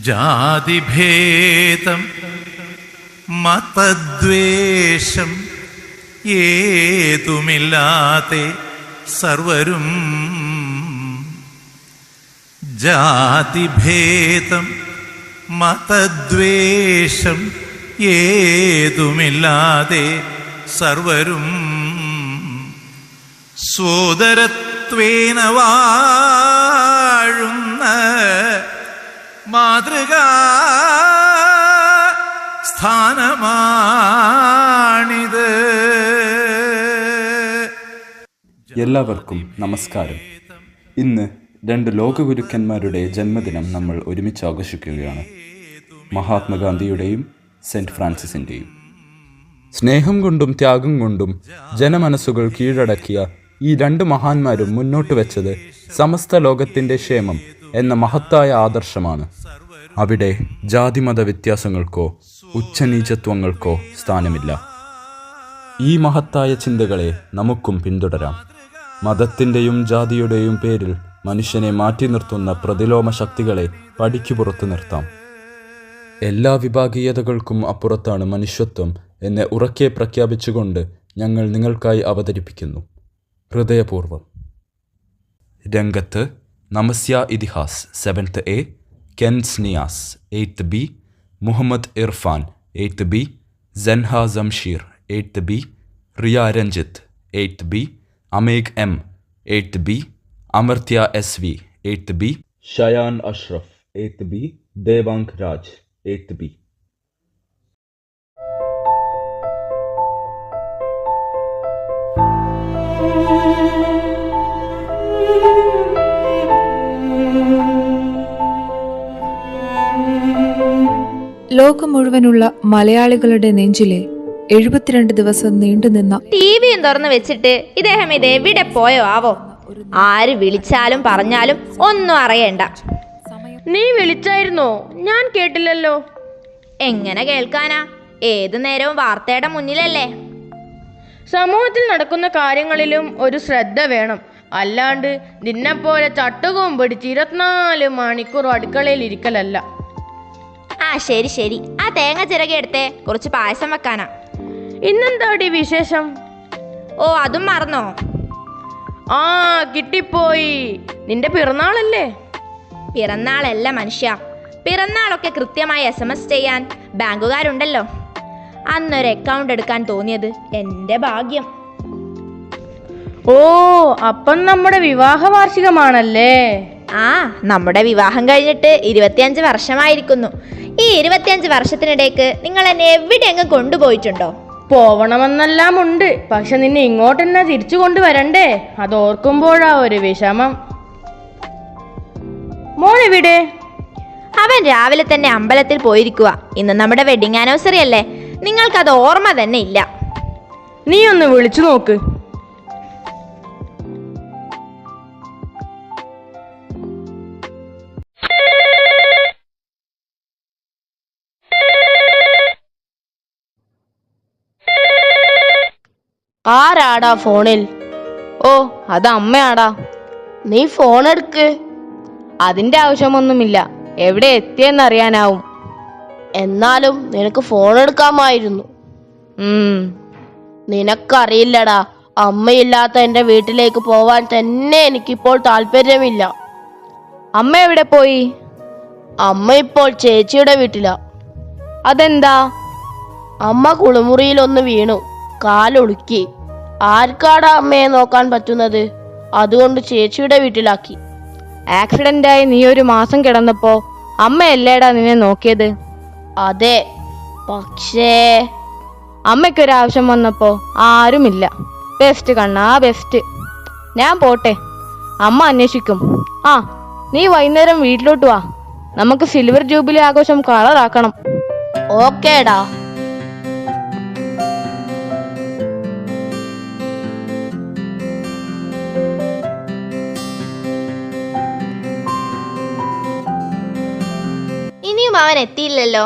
ജാതിഭേദം മതദ്വേഷം ഏതുമില്ലാതെ സർവരും, ജാതിഭേദം മതദ്വേഷം ഏതുമില്ലാതെ സർവരും സോദരത്വേന വാഴുന്ന മാതൃകാ സ്ഥാനമാണിത്. എല്ലാവർക്കും നമസ്കാരം. ഇന്ന് രണ്ട് ലോകഗുരുക്കന്മാരുടെ ജന്മദിനം നമ്മൾ ഒരുമിച്ച് ആഘോഷിക്കുകയാണ്. മഹാത്മാഗാന്ധിയുടെയും സെൻറ്റ് ഫ്രാൻസിസിൻ്റെയും. സ്നേഹം കൊണ്ടും ത്യാഗം കൊണ്ടും ജനമനസ്സുകൾ കീഴടക്കിയ ഈ രണ്ട് മഹാന്മാരും മുന്നോട്ട് വെച്ചത് സമസ്ത ലോകത്തിൻ്റെ ക്ഷേമം എന്ന മഹത്തായ ആദർശമാണ്. അവിടെ ജാതിമത വ്യത്യാസങ്ങൾക്കോ ഉച്ചനീചത്വങ്ങൾക്കോ സ്ഥാനമില്ല. ഈ മഹത്തായ ചിന്തകളെ നമുക്കും പിന്തുടരാം. മതത്തിൻ്റെയും ജാതിയുടെയും പേരിൽ മനുഷ്യനെ മാറ്റി നിർത്തുന്ന പ്രതിലോമ ശക്തികളെ പടിക്ക് പുറത്തു നിർത്താം. എല്ലാ വിഭാഗീയതകൾക്കും അപ്പുറത്താണ് മനുഷ്യത്വം എന്ന് ഉറക്കെ പ്രഖ്യാപിച്ചുകൊണ്ട് ഞങ്ങൾ നിങ്ങൾക്കായി അവതരിപ്പിക്കുന്നു. ഹൃദയപൂർവ്വം. രംഗത്ത് Namasya Ithihas 7th A, Kens Niyas 8th B, Muhammad Irfan 8th B, Senha Jamsheer 8th B, Riya Ranjith 8th B, Ameg M 8th B, Amartya SV 8th B, Shayan Ashraf 8th B, Devank Raj 8th B. ലോകം മുഴുവനുള്ള മലയാളികളുടെ നെഞ്ചിലെ 72 ദിവസം നീണ്ടുനിന്ന ടിവിയും തുറന്നു വെച്ചിട്ട് ഇദ്ദേഹം ഇത് എവിടെ പോയോ ആവോ? ആര് വിളിച്ചാലും പറഞ്ഞാലും ഒന്നും അറിയണ്ട. നീ വിളിച്ചായിരുന്നോ? ഞാൻ കേട്ടില്ലല്ലോ. എങ്ങനെ കേൾക്കാനാ? ഏതു നേരവും വാർത്തയുടെ മുന്നിലല്ലേ. സമൂഹത്തിൽ നടക്കുന്ന കാര്യങ്ങളിലും ഒരു ശ്രദ്ധ വേണം. അല്ലാണ്ട് നിന്നെപ്പോലെ ചട്ടുകവും പിടിച്ച് 24 മണിക്കൂർ അടുക്കളയിൽ ഇരിക്കലല്ല. ആ ശരി ശരി, ആ തേങ്ങ ചിരകി എടുത്തേ, കുറച്ച് പായസം വെക്കാനാ. ഇന്നെന്താടി വിശേഷം? ഓ അതും മറന്നോ? ആ കിട്ടിപ്പോയി. നിന്റെ പിറന്നാളല്ലേ? പിറന്നാളല്ല മനുഷ്യ, പിറന്നാളൊക്കെ കൃത്യമായി SMS ചെയ്യാൻ ബാങ്കുകാരുണ്ടല്ലോ. അന്നൊരു അക്കൗണ്ട് എടുക്കാൻ തോന്നിയത് എൻ്റെ ഭാഗ്യം. ഓ അപ്പം നമ്മുടെ വിവാഹ വാർഷികമാണല്ലേ? ആ, നമ്മുടെ വിവാഹം കഴിഞ്ഞിട്ട് 25 വർഷമായിരിക്കുന്നു. ഈ 25 വർഷത്തിനിടയ്ക്ക് നിങ്ങൾ എന്നെ എവിടെയെങ്കിലും കൊണ്ടുപോയിട്ടുണ്ടോ? പോവണമെന്നെല്ലാം ഉണ്ട്, പക്ഷെ നിന്നെ ഇങ്ങോട്ട് തന്നെ തിരിച്ചു കൊണ്ടുവരണ്ടേ? അതോർക്കുമ്പോഴാ ഒരു വിഷമം. മോനെവിടെ? അവൻ രാവിലെ തന്നെ അമ്പലത്തിൽ പോയിരിക്കുക. ഇന്ന് നമ്മുടെ വെഡിങ് ആനിവേഴ്സറി അല്ലേ, നിങ്ങൾക്കത് ഓർമ്മ തന്നെ ഇല്ല. നീ ഒന്ന് വിളിച്ചു നോക്ക്. ആരാടാ ഫോണിൽ? ഓ അത് അമ്മയാടാ. നീ ഫോൺ എടുക്ക്. അതിന്റെ ആവശ്യമൊന്നുമില്ല, എവിടെ എത്തിയെന്നറിയാനാവും. എന്നാലും നിനക്ക് ഫോൺ എടുക്കാമായിരുന്നു. നിനക്കറിയില്ലടാ, അമ്മയില്ലാത്ത എന്റെ വീട്ടിലേക്ക് പോവാൻ തന്നെ എനിക്കിപ്പോൾ താല്പര്യമില്ല. അമ്മ എവിടെ പോയി? അമ്മ ഇപ്പോൾ ചേച്ചിയുടെ വീട്ടിലാ. അതെന്താ? അമ്മ കുളിമുറിയിലൊന്ന് വീണു, കാലൊളുക്കി. ആർക്കാടാ അമ്മയെ നോക്കാൻ പറ്റുന്നത്? അതുകൊണ്ട് ചേച്ചിയുടെ വീട്ടിലാക്കി. ആക്സിഡന്റായി നീ ഒരു മാസം കിടന്നപ്പോ അമ്മയല്ലേടാ നിന്നെ നോക്കിയത്? അതെ, പക്ഷേ അമ്മയ്ക്കൊരാവശ്യം വന്നപ്പോ ആരുമില്ല. ബെസ്റ്റ് കണ്ണാ ബെസ്റ്റ്. ഞാൻ പോട്ടെ, അമ്മ അന്വേഷിക്കും. ആ നീ വൈകുന്നേരം വീട്ടിലോട്ട് വാ, നമുക്ക് സിൽവർ ജൂബിലി ആഘോഷം കളറാക്കണം. ഓക്കേടാ. ഇനിയും അവൻ എത്തിയില്ലല്ലോ.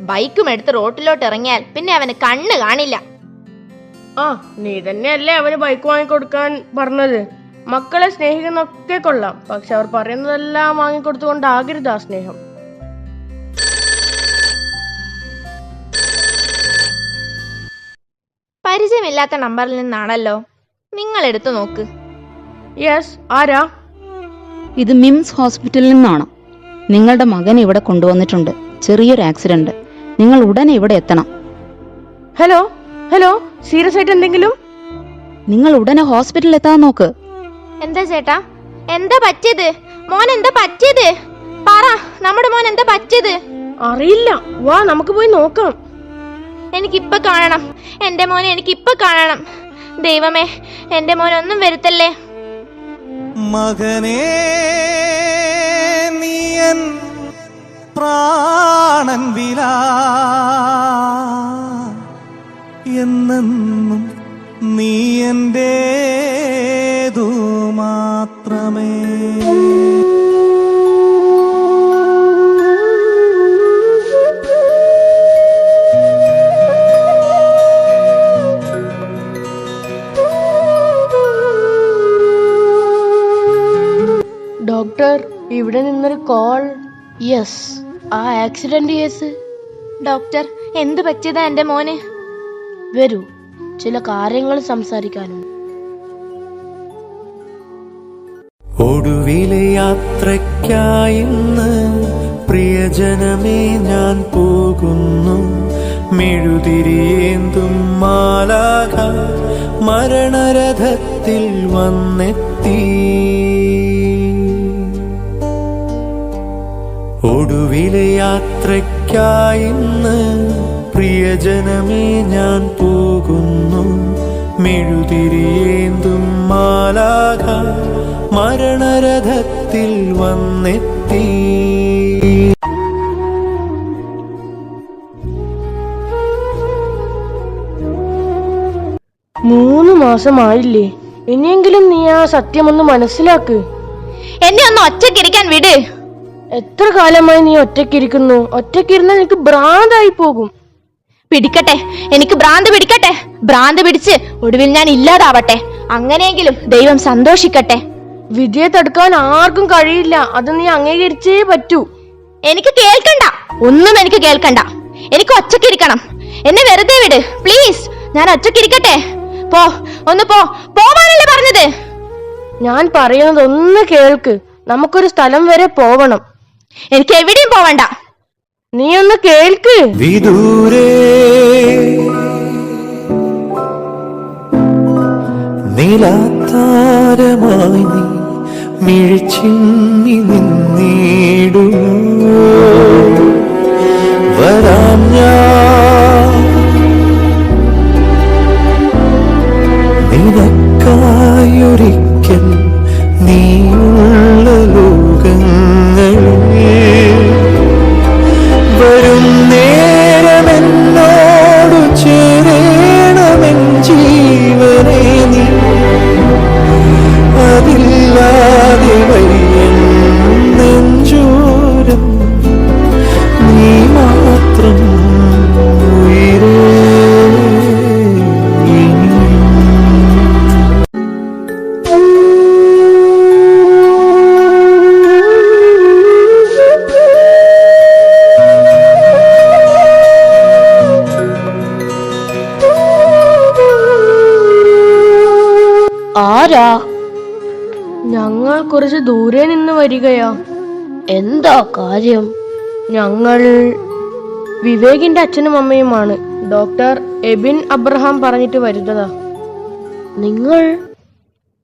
ബൈക്കും എടുത്ത് റോട്ടിലോട്ട് ഇറങ്ങിയാൽ പിന്നെ അവന് കണ്ണ് കാണില്ല. ആ നീ തന്നെയല്ലേ അവന് ബൈക്ക് വാങ്ങിക്കൊടുക്കാൻ പറഞ്ഞത്? മക്കളെ സ്നേഹിക്കുന്നൊക്കെ കൊള്ളാം, പക്ഷെ അവർ പറയുന്നതെല്ലാം വാങ്ങിക്കൊടുത്തുകൊണ്ടാകരുത് ആ സ്നേഹം. പരിചയമില്ലാത്ത നമ്പറിൽ നിന്നാണല്ലോ. നിങ്ങൾ എടുത്തു നോക്ക്. യെസ്, ആരാ? ഇത് മിംസ് ഹോസ്പിറ്റലിൽ നിന്നാണ്. നിങ്ങളുടെ മകൻ ഇവിടെ കൊണ്ടുവന്നിട്ടുണ്ട്. ചെറിയൊരു ആക്സിഡന്റ്. നിങ്ങൾ ഉടനെ ഇവിടെ എത്തണം. ഹലോ ഹലോ, സീരിയസ് ആയിട്ട് എന്തെങ്കിലും? നിങ്ങൾ ഉടനെ ഹോസ്പിറ്റലിൽ എത്താൻ നോക്ക്. എന്താ ചേട്ടാ, എന്താ പറ്റിയത്? മോൻ എന്താ പറ്റിയത്? പറ, നമ്മുടെ മോൻ എന്താ പറ്റിയത്? അറിയില്ല, വാ നമുക്ക് പോയി നോക്കാം. എനിക്കിപ്പൊ കാണണം എന്റെ മോനെ, എനിക്കിപ്പൊ കാണണം. ദൈവമേ, എന്റെ മോനൊന്നും വരുത്തല്ലേ. മകനേ നീയൻ പ്രാണൻ വിലാ എന്നെന്നും നീ എന്റേതു മാത്രമേ. ഡോക്ടർ, ഇവിടെ നിന്നൊരു കോൾ. യെസ്, ആ ആക്സിഡന്റ് കേസ്. ഡോക്ടർ, എന്ത് പറ്റിയതാ എന്റെ മോന്? വരൂ, ചില കാര്യങ്ങൾ സംസാരിക്കാനും. ഒടുവിലെ യാത്രയ്ക്കായിന്ന് പ്രിയജനമേ ഞാൻ പോകുന്നു. മെഴുതിരിയേന്തും മാലാഖ മരണരഥത്തിൽ വന്നെത്തി. ഒടുവിലെ യാത്രയ്ക്കായിന്ന് പ്രിയജനമേ ഞാൻ പോകുന്നു. മെഴുതിരിയേന്തും മാലാഖ മരണരഥത്തിൽ വന്നെത്തി. 3 മാസമായില്ലേ? ഇനിയെങ്കിലും നീ ആ സത്യമൊന്ന് മനസ്സിലാക്ക്. എന്നെ ഒന്ന് ഒറ്റക്കിരിക്കാൻ വിട്. എത്ര കാലമായി നീ ഒറ്റക്കിരിക്കുന്നു? ഒറ്റക്കിരുന്നാൽ എനിക്ക് ഭ്രാന്തായി പോകും. പിടിക്കട്ടെ, എനിക്ക് ഭ്രാന്ത് പിടിക്കട്ടെ. ഭ്രാന്ത് പിടിച്ച് ഒടുവിൽ ഞാൻ ഇല്ലാതാവട്ടെ. അങ്ങനെയെങ്കിലും ദൈവം സന്തോഷിക്കട്ടെ. വിധിയെ തടുക്കാൻ ആർക്കും കഴിയില്ല. അത് നീ അംഗീകരിച്ചേ പറ്റൂ. എനിക്ക് കേൾക്കണ്ട, ഒന്നും എനിക്ക് കേൾക്കണ്ട. എനിക്ക് ഒറ്റക്കിരിക്കണം. എന്നെ വെറുതെ വിട് പ്ലീസ്. ഞാൻ ഒറ്റക്കിരിക്കട്ടെ. പോ, ഒന്ന് പോവാനല്ലേ പറഞ്ഞത്? ഞാൻ പറയുന്നത് ഒന്ന് കേൾക്ക്. നമുക്കൊരു സ്ഥലം വരെ പോവണം. എനിക്ക് എവിടെയും പോവണ്ട. നീ ഒന്ന് കേൾക്ക്. വിദൂരേ നീലാത്താരമായി നീ മിഴിച്ചിങ്ങി നിന്നിടുന്നു. വരാം ഞാൻ നിനക്കായൊരിക്കൽ നീയുള്ള ലോകങ്ങളിൽ. വരും നേരമെന്നോടു ചേരണമെൻ ജീവനെ നീ. അതില്ലാതെ വയ്യൻ നെഞ്ചോരം നീ മാത്രം ഉയിരേ. ആരാ? ഞങ്ങൾ കുറച്ച് ദൂരെ നിന്ന് വരികയാ. എന്താ കാര്യം? ഞങ്ങൾ വിവേകിന്റെ അച്ഛനും അമ്മയുമാണ്. ഡോക്ടർ എബിൻ അബ്രഹാം പറഞ്ഞിട്ട് വരുന്നതാ.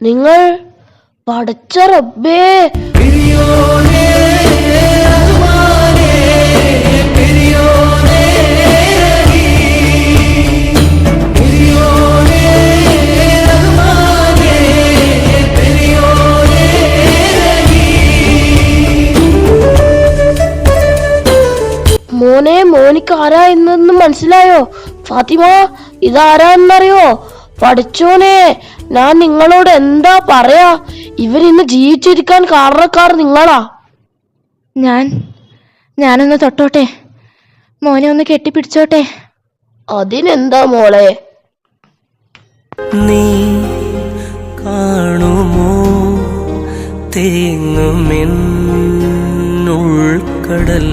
നിങ്ങൾ പടച്ച റബ്ബേ! മോനിക്ക് ആരാ എന്നു മനസ്സിലായോ? ഫാത്തിമ, ഇതാരാ എന്നറിയോ? പഠിച്ചോനെ, ഞാൻ നിങ്ങളോട് എന്താ പറയാ? ഇവരിന്ന് ജീവിച്ചിരിക്കാൻ കാരണക്കാർ നിങ്ങളാ. ഞാനൊന്ന് തൊട്ടോട്ടെ? മോനെ ഒന്ന് കെട്ടിപ്പിടിച്ചോട്ടെ? അതിനെന്താ മോളെ? നീ കാണുമോ തേങ്ങുമെന്നുൾക്കടൽ?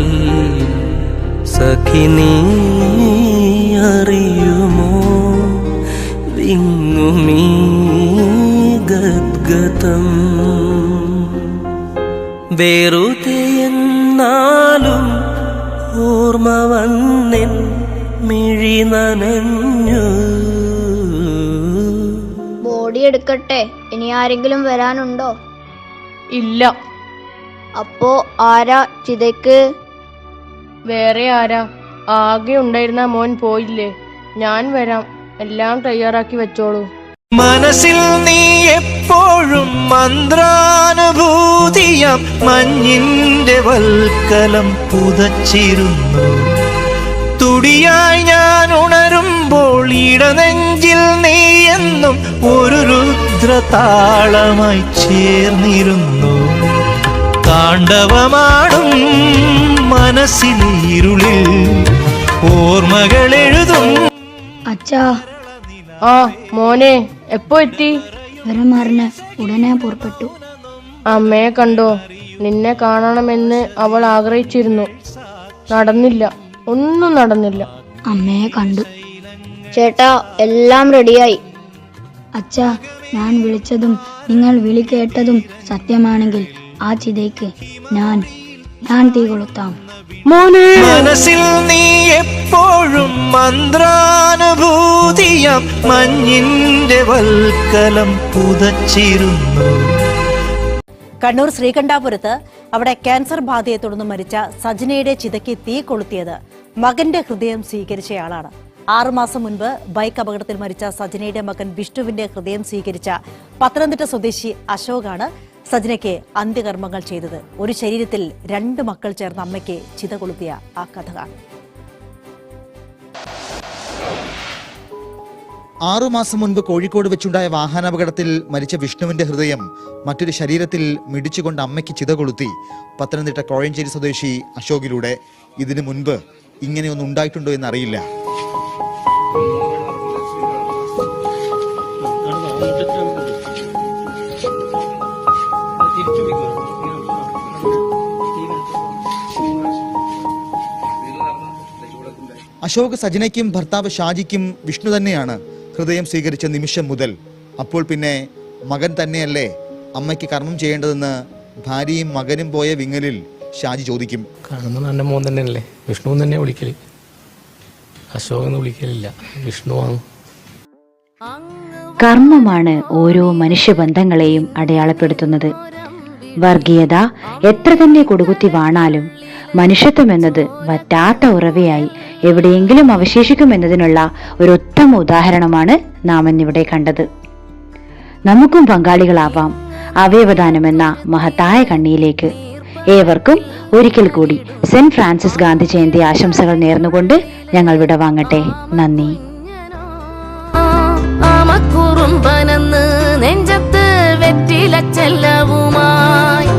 സഖി നീ അറിയുമോ വിങ്ങുമീ ഗദ്ഗതം വെറുതെ എന്നാലും ഓർമ്മ വന്നിൻ മിഴി നനഞ്ഞു. ബോഡി എടുക്കട്ടെ? ഇനി ആരെങ്കിലും വരാനുണ്ടോ? ഇല്ല. അപ്പോ ആരാ ചിതയ്ക്ക്? വേറെ ആരാ? ആകെ ഉണ്ടായിരുന്ന മോൻ പോയില്ലേ. ഞാൻ വരാം, എല്ലാം തയ്യാറാക്കി വെച്ചോളൂ. മനസ്സിൽ നീ എപ്പോഴും മന്ത്രാനുഭൂതിയാം മഞ്ഞിന്റെ വൽക്കലം പുതച്ചിരുന്നു. തുടിയായി ഞാൻ ഉണരുമ്പോൾ ഇടനെഞ്ചിൽ നീ എന്നും ഒരു രുദ്രതാളമായി ചേർന്നിരുന്നു. താണ്ഡവമാടും മനസ്സിലെ ഇരുളിൽ ഓർമ്മകൾ എഴുതും. അച്ഛാ. ആ മോനെ, എപ്പോ എത്തി? വരമാറിന് ഉടനെ പുറപ്പെട്ടു. അമ്മയെ കണ്ടോ? നിന്നെ കാണണമെന്ന് അവൾ ആഗ്രഹിച്ചിരുന്നു. നടന്നില്ല, ഒന്നും നടന്നില്ല. അമ്മയെ കണ്ടു. ചേട്ടാ, എല്ലാം റെഡിയായി. അച്ഛാ, ഞാൻ വിളിച്ചതും നിങ്ങൾ വിളി കേട്ടതും സത്യമാണെങ്കിൽ ആ ചിതയ്ക്ക് ഞാൻ തീ കൊളുത്താം. മനസ്സിൽ നീ എപ്പോഴും മന്ത്രാനുഭൂതിയാം മഞ്ഞിന്റെ വൽക്കലം പുതച്ചിരുന്നു. കണ്ണൂർ ശ്രീകണ്ഠാപുരത്ത് അവിടെ ക്യാൻസർ ബാധയെ തുടർന്ന് മരിച്ച സജനയുടെ ചിതയ്ക്ക് തീ കൊളുത്തിയത് മകന്റെ ഹൃദയം സ്വീകരിച്ചയാളാണ്. 6 മാസം മുൻപ് ബൈക്ക് അപകടത്തിൽ മരിച്ച സജനയുടെ മകൻ വിഷ്ണുവിന്റെ ഹൃദയം സ്വീകരിച്ച പത്തനംതിട്ട സ്വദേശി അശോകാണ് സജനയ്ക്ക് അന്ത്യകർമ്മങ്ങൾ ചെയ്തത്. ഒരു ശരീരത്തിൽ 2 മക്കൾ ചേർന്ന അമ്മയ്ക്ക് ചിത കൊളുത്തിയ ആ കഥ കാണും. 6 മാസം മുൻപ് കോഴിക്കോട് വെച്ചുണ്ടായ വാഹനാപകടത്തിൽ മരിച്ച വിഷ്ണുവിന്റെ ഹൃദയം മറ്റൊരു ശരീരത്തിൽ മിടിച്ചുകൊണ്ട് അമ്മയ്ക്ക് ചിത കൊളുത്തി പത്തനംതിട്ട കോഴഞ്ചേരി സ്വദേശി അശോകിലൂടെ. ഇതിനു മുൻപ് ഇങ്ങനെയൊന്നും ഉണ്ടായിട്ടുണ്ടോ എന്നറിയില്ല. അശോക് സജനയ്ക്കും ഭർത്താവ് ഷാജിക്കും വിഷ്ണു തന്നെയാണ് ഹൃദയം സ്വീകരിച്ച നിമിഷം മുതൽ. അപ്പോൾ പിന്നെ മകൻ തന്നെയല്ലേ അമ്മയ്ക്ക് കർമ്മം ചെയ്യേണ്ടതെന്ന് ഭാര്യയും മകനും പോയ വിങ്ങലിൽ ഷാജി ചോദിക്കും. കാണുമ്പോൾ എൻ്റെ മോൻ തന്നെയല്ലേ, വിഷ്ണു തന്നെ വിളിക്കല്. അശോക് എന്ന് വിളിക്കലില്ല, വിഷ്ണുവാണ്. കർമ്മമാണ് ഓരോ മനുഷ്യബന്ധങ്ങളെയും അടയാളപ്പെടുത്തുന്നത്. വർഗീയത എത്ര തന്നെ കൊടുകുത്തി വാണാലും മനുഷ്യത്വം എന്നത് വറ്റാത്ത ഉറവയായി എവിടെയെങ്കിലും അവശേഷിക്കുമെന്നതിനുള്ള ഒരു ഉത്തമ ഉദാഹരണമാണ് നാം ഇന്നിവിടെ കണ്ടത്. നമുക്കും പങ്കാളികളാവാം അവയവദാനമെന്ന മഹത്തായ കണ്ണിയിലേക്ക്. ഏവർക്കും ഒരിക്കൽ കൂടി സെന്റ് ഫ്രാൻസിസ് ഗാന്ധി ജയന്തി ആശംസകൾ നേർന്നുകൊണ്ട് ഞങ്ങൾ വിടവാങ്ങട്ടെ. നന്ദി. കുറുമ്പനെന്ന് നെഞ്ചത്ത് വെറ്റില ചെല്ലവുമായി